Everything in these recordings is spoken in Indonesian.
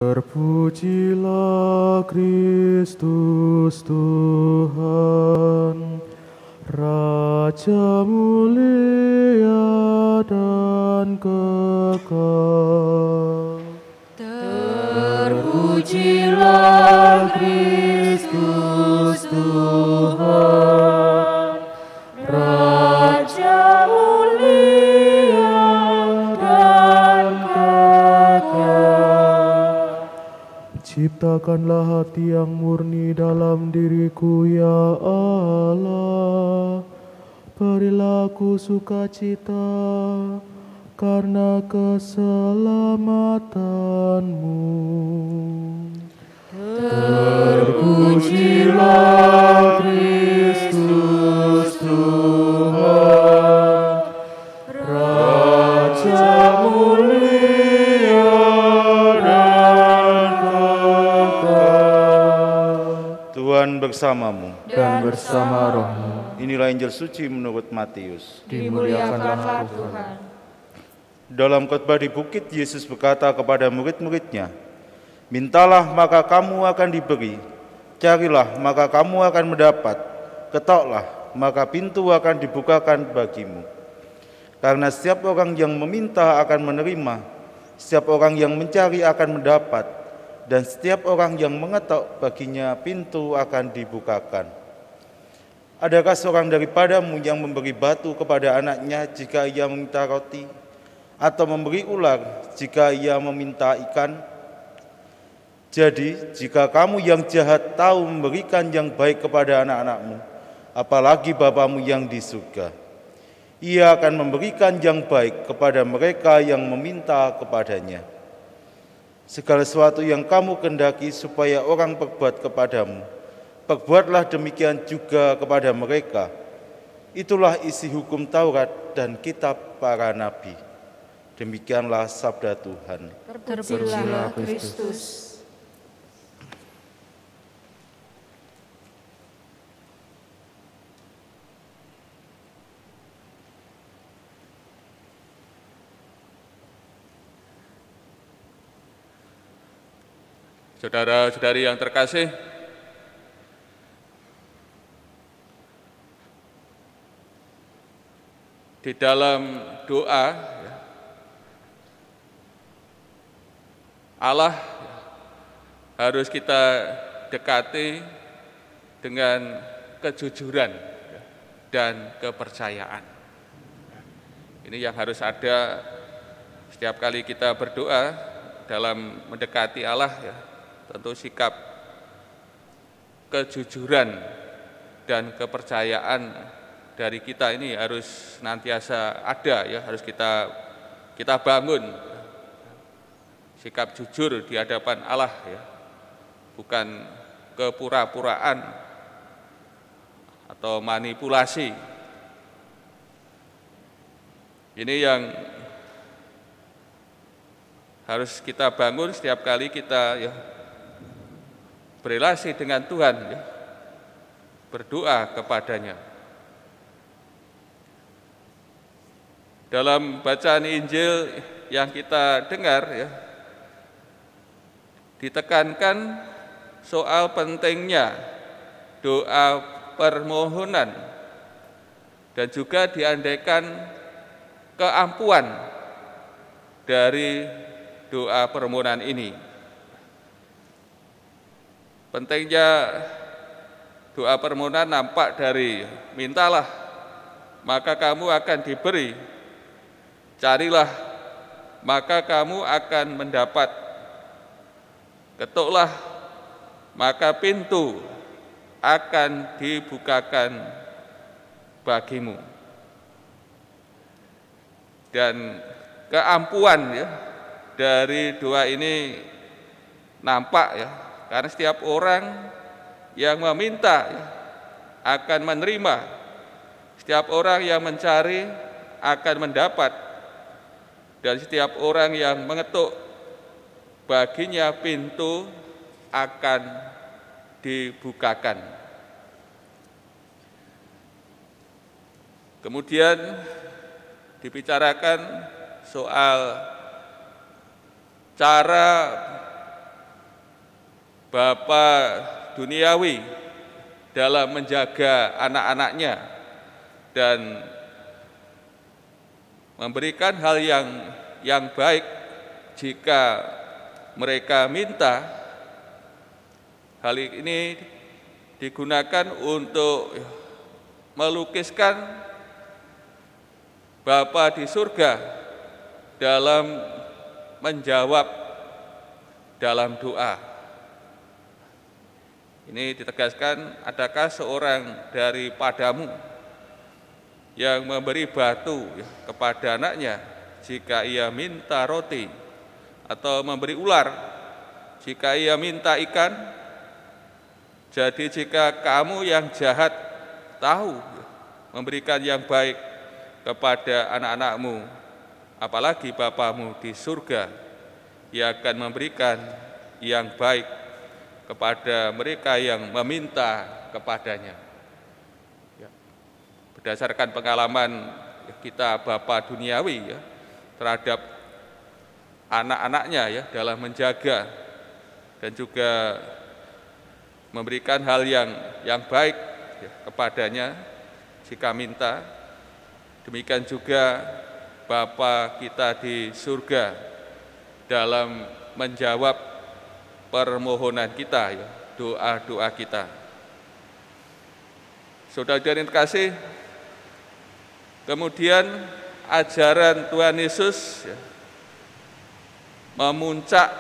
Terpujilah Kristus Tuhan, Raja mulia dan kekal. Terpujilah Kristus Tuhan, Raja mulia dan kekal. Ciptakanlah hati yang murni dalam diriku, ya Allah. Berilah aku sukacita karena keselamatanmu. Terpujilah Kristus Tuhan, Raja mulia dan kekal. Tuhan bersamamu. Dan bersama rohmu. Inilah Injil suci menurut Matius. Dimuliakanlah Tuhan. Dalam khotbah di bukit, Yesus berkata kepada murid-muridnya, "Mintalah maka kamu akan diberi, carilah maka kamu akan mendapat, ketoklah maka pintu akan dibukakan bagimu. Karena setiap orang yang meminta akan menerima, setiap orang yang mencari akan mendapat, dan setiap orang yang mengetok baginya pintu akan dibukakan. Adakah seorang daripadamu yang memberi batu kepada anaknya jika ia meminta roti, atau memberi ular jika ia meminta ikan? Jadi, jika kamu yang jahat tahu memberikan yang baik kepada anak-anakmu, apalagi Bapamu yang di surga, Ia akan memberikan yang baik kepada mereka yang meminta kepadanya. Segala sesuatu yang kamu kehendaki supaya orang perbuat kepadamu, perbuatlah demikian juga kepada mereka. Itulah isi hukum Taurat dan kitab para nabi." Demikianlah sabda Tuhan. Terpujilah Kristus. Saudara-saudari yang terkasih, di dalam doa Allah harus kita dekati dengan kejujuran dan kepercayaan. Ini yang harus ada setiap kali kita berdoa dalam mendekati Allah, ya. Tentu sikap kejujuran dan kepercayaan dari kita ini harus senantiasa ada, ya, harus kita bangun. Sikap jujur di hadapan Allah, ya, bukan kepura-puraan atau manipulasi. Ini yang harus kita bangun setiap kali kita, ya, berelasi dengan Tuhan, ya, berdoa kepadanya. Dalam bacaan Injil yang kita dengar, ya, ditekankan soal pentingnya doa permohonan dan juga diandaikan keampuhan dari doa permohonan ini. Pentingnya doa permohonan nampak dari mintalah maka kamu akan diberi, carilah maka kamu akan mendapat, ketuklah maka pintu akan dibukakan bagimu. Dan keampuhan, ya, dari doa ini nampak, ya, karena setiap orang yang meminta, ya, akan menerima, setiap orang yang mencari akan mendapat, dan setiap orang yang mengetuk baginya pintu akan dibukakan. Kemudian dibicarakan soal cara bapa duniawi dalam menjaga anak-anaknya dan memberikan hal yang baik jika mereka minta. Hal ini digunakan untuk melukiskan Bapa di surga dalam menjawab dalam doa. Ini ditegaskan, adakah seorang daripadamu yang memberi batu kepada anaknya jika ia minta roti, atau memberi ular jika ia minta ikan? Jadi jika kamu yang jahat tahu memberikan yang baik kepada anak-anakmu, apalagi Bapamu di surga, Ia akan memberikan yang baik kepada mereka yang meminta kepadanya. Ya. Berdasarkan pengalaman kita Bapa duniawi terhadap anak-anaknya dalam menjaga dan juga memberikan hal yang baik kepadanya jika minta. Demikian juga Bapa kita di surga dalam menjawab permohonan kita, doa-doa kita. Saudara-saudara yang terkasih, kemudian ajaran Tuhan Yesus memuncak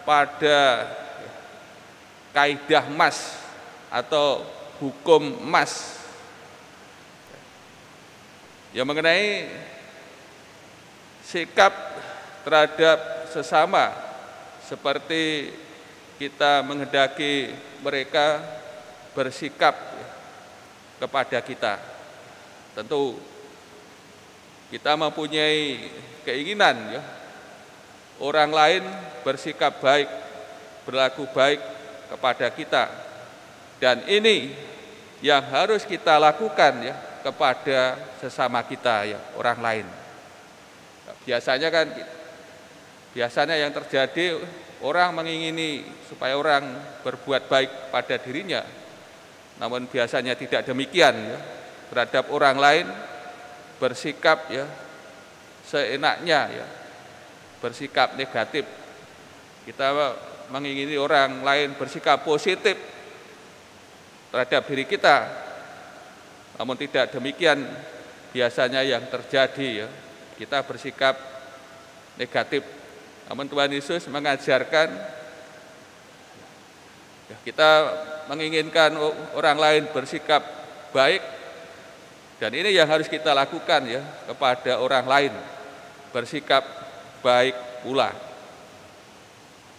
pada kaidah emas atau hukum emas yang mengenai sikap terhadap sesama, seperti kita menghendaki mereka bersikap kepada kita. Tentu kita mempunyai keinginan orang lain bersikap baik, berlaku baik kepada kita, dan ini yang harus kita lakukan kepada sesama kita, orang lain. Biasanya yang terjadi, orang mengingini supaya orang berbuat baik pada dirinya, namun biasanya tidak demikian terhadap orang lain, bersikap seenaknya, bersikap negatif. Kita mengingini orang lain bersikap positif terhadap diri kita, namun tidak demikian biasanya yang terjadi, kita bersikap negatif. Namun Tuhan Yesus mengajarkan kita menginginkan orang lain bersikap baik, dan ini yang harus kita lakukan kepada orang lain, bersikap baik pula.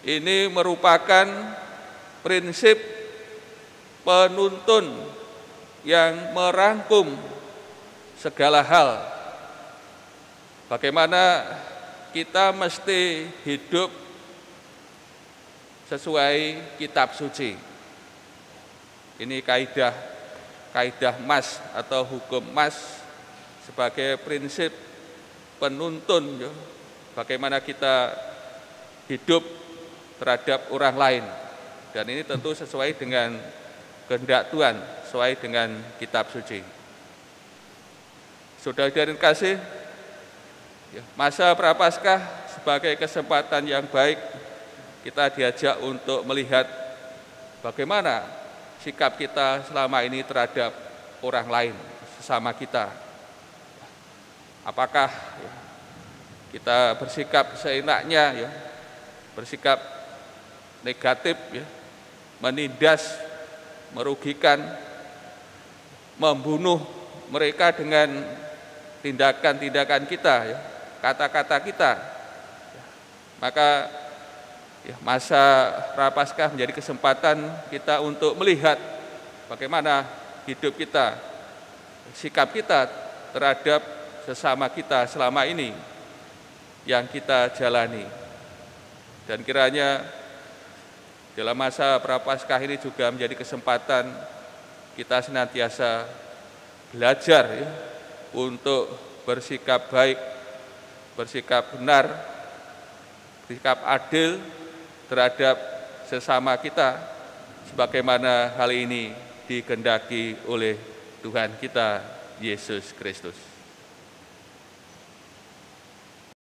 Ini merupakan prinsip penuntun yang merangkum segala hal. Bagaimana kita mesti hidup sesuai kitab suci. Ini kaidah emas atau hukum emas sebagai prinsip penuntun bagaimana kita hidup terhadap orang lain, dan ini tentu sesuai dengan kehendak Tuhan, sesuai dengan kitab suci. Saudara-saudara yang kasih, masa Prapaskah sebagai kesempatan yang baik kita diajak untuk melihat bagaimana sikap kita selama ini terhadap orang lain, sesama kita. Apakah kita bersikap seenaknya, bersikap negatif, menindas, merugikan, membunuh mereka dengan tindakan-tindakan kita, kata-kata kita. Maka masa Prapaskah menjadi kesempatan kita untuk melihat bagaimana hidup kita, sikap kita terhadap sesama kita selama ini yang kita jalani. Dan kiranya dalam masa Prapaskah ini juga menjadi kesempatan kita senantiasa belajar untuk bersikap baik, bersikap benar, bersikap adil terhadap sesama kita, sebagaimana hal ini dikehendaki oleh Tuhan kita Yesus Kristus.